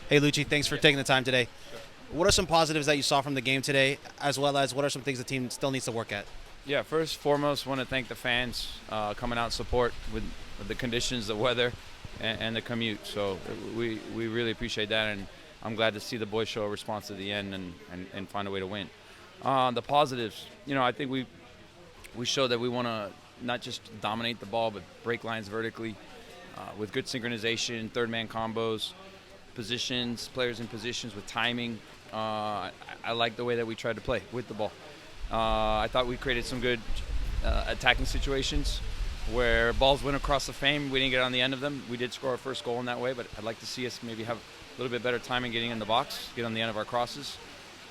Hey, Luchi, thanks for taking the time today. What are some positives that you saw from the game today, as well as what are some things the team still needs to work at? Yeah, first foremost, want to thank the fans coming out and support with the conditions, the weather, and the commute. So we really appreciate that, and I'm glad to see the boys show a response at the end and find a way to win. The positives, I think we showed that we want to not just dominate the ball, but break lines vertically with good synchronization, third man combos, positions, players in positions with timing. I like the way that we tried to play with the ball. I thought we created some good attacking situations where balls went across the frame. We didn't get on the end of them. We did score our first goal in that way, but I'd like to see us maybe have a little bit better timing getting in the box, get on the end of our crosses.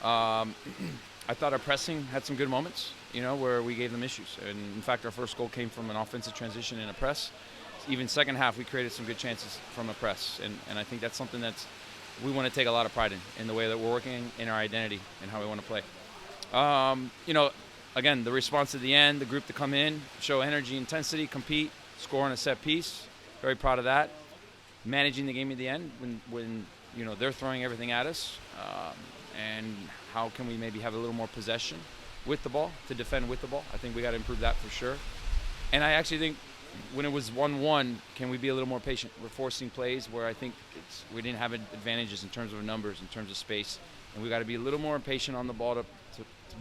I thought our pressing had some good moments, where we gave them issues. And in fact, our first goal came from an offensive transition in a press. Even second half, we created some good chances from a press. And I think that's something we want to take a lot of pride in the way that we're working in our identity and how we want to play. Again, the response at the end, the group to come in, show energy, intensity, compete, score on a set piece. Very proud of that. Managing the game at the end when they're throwing everything at us, and how can we maybe have a little more possession with the ball to defend with the ball. I think we got to improve that for sure. And I actually think when it was 1-1, can we be a little more patient? We're forcing plays where I think we didn't have advantages in terms of numbers, in terms of space, and we got to be a little more patient on the ball to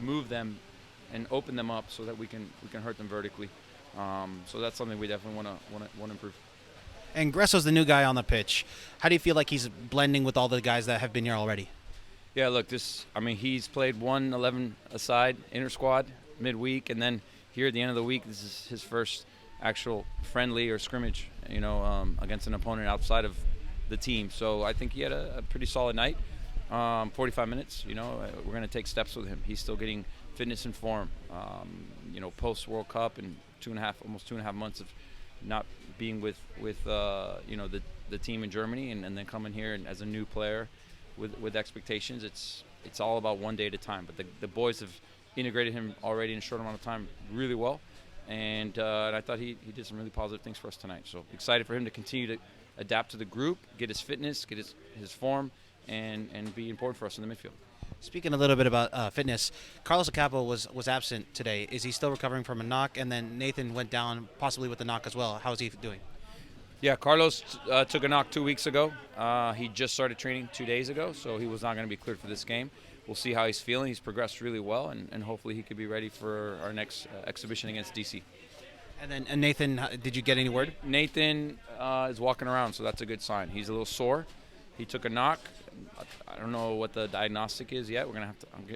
move them and open them up so that we can hurt them vertically. So that's something we definitely want to improve. And Gresso's the new guy on the pitch. How do you feel like he's blending with all the guys that have been here already? Yeah, look, he's played 11 aside inter squad midweek, and then here at the end of the week, this is his first actual friendly or scrimmage, against an opponent outside of the team. So I think he had a pretty solid night. 45 minutes, we're going to take steps with him. He's still getting fitness and form, post World Cup and almost 2.5 months of not being with the team in Germany and then coming here and as a new player with expectations. It's all about one day at a time. But the boys have integrated him already in a short amount of time really well, and I thought he did some really positive things for us tonight. So excited for him to continue to adapt to the group, get his fitness, get his form, and be important for us in the midfield. Speaking a little bit about fitness, Carlos Acapo was absent today. Is he still recovering from a knock? And then Nathan went down possibly with a knock as well. How is he doing? Yeah, Carlos took a knock 2 weeks ago. He just started training 2 days ago, so he was not going to be cleared for this game. We'll see how he's feeling. He's progressed really well, and hopefully he could be ready for our next exhibition against DC. And Nathan, did you get any word? Nathan is walking around, so that's a good sign. He's a little sore. He took a knock. I don't know what the diagnostic is yet.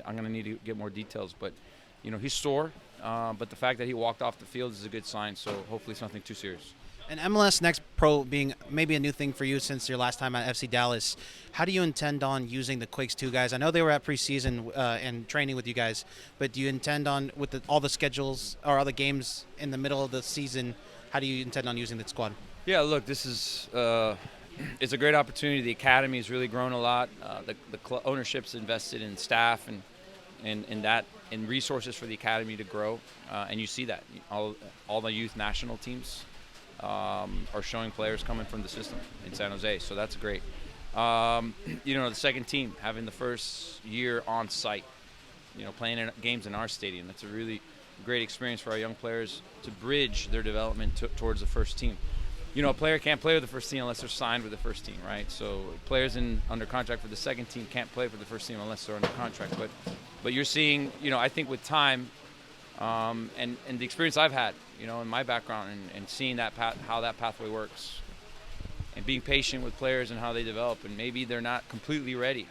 I'm gonna need to get more details, but he's sore. But the fact that he walked off the field is a good sign. So hopefully it's nothing too serious. And MLS Next Pro being maybe a new thing for you since your last time at FC Dallas, how do you intend on using the Quakes 2 guys? I know they were at preseason and training with you guys, but do you intend on, with all the schedules or all the games in the middle of the season, how do you intend on using the squad? Yeah, look, this is it's a great opportunity. The academy has really grown a lot. The ownership's invested in staff and resources for the academy to grow, and you see that all the youth national teams are showing players coming from the system in San Jose, so that's great. The second team having the first year on site, playing in games in our stadium, that's a really great experience for our young players to bridge their development towards the first team. A player can't play with the first team unless they're signed with the first team, right? So players under contract for the second team can't play for the first team unless they're under contract. But you're seeing, I think with time and the experience I've had, in my background and seeing that how that pathway works and being patient with players and how they develop, and maybe they're not completely ready,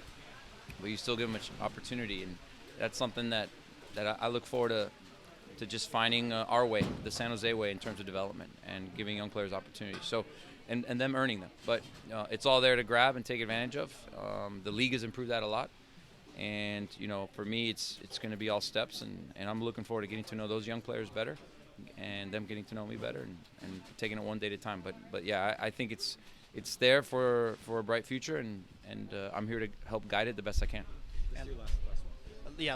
but you still give them an opportunity, and that's something that I look forward to just finding our way, the San Jose way in terms of development and giving young players opportunities. So, and them earning them. But it's all there to grab and take advantage of. The league has improved that a lot. And, for me, it's going to be all steps. And I'm looking forward to getting to know those young players better and them getting to know me better and taking it one day at a time. But yeah, I think it's there for a bright future, and I'm here to help guide it the best I can.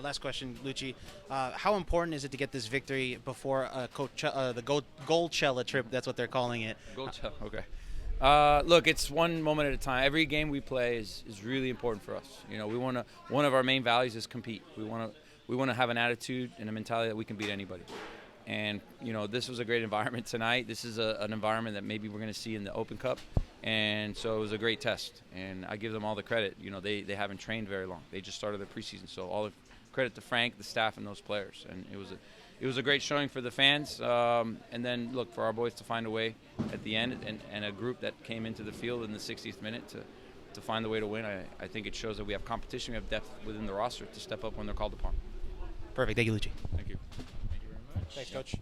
Last question, Luchi. How important is it to get this victory before the Goldchella trip? That's what they're calling it. Goldchella, okay. Look, it's one moment at a time. Every game we play is really important for us. You know, we want to. One of our main values is compete. We want to have an attitude and a mentality that we can beat anybody. And you know, this was a great environment tonight. This is an environment that maybe we're going to see in the Open Cup, and so it was a great test. And I give them all the credit. You know, they haven't trained very long. They just started their preseason, so all the credit to Frank, the staff, and those players. And it was a great showing for the fans. And then look for our boys to find a way at the end, and a group that came into the field in the 60th minute to find the way to win. I think it shows that we have competition, we have depth within the roster to step up when they're called upon. Perfect. Thank you, Luchi. Thank you. Thanks, Coach.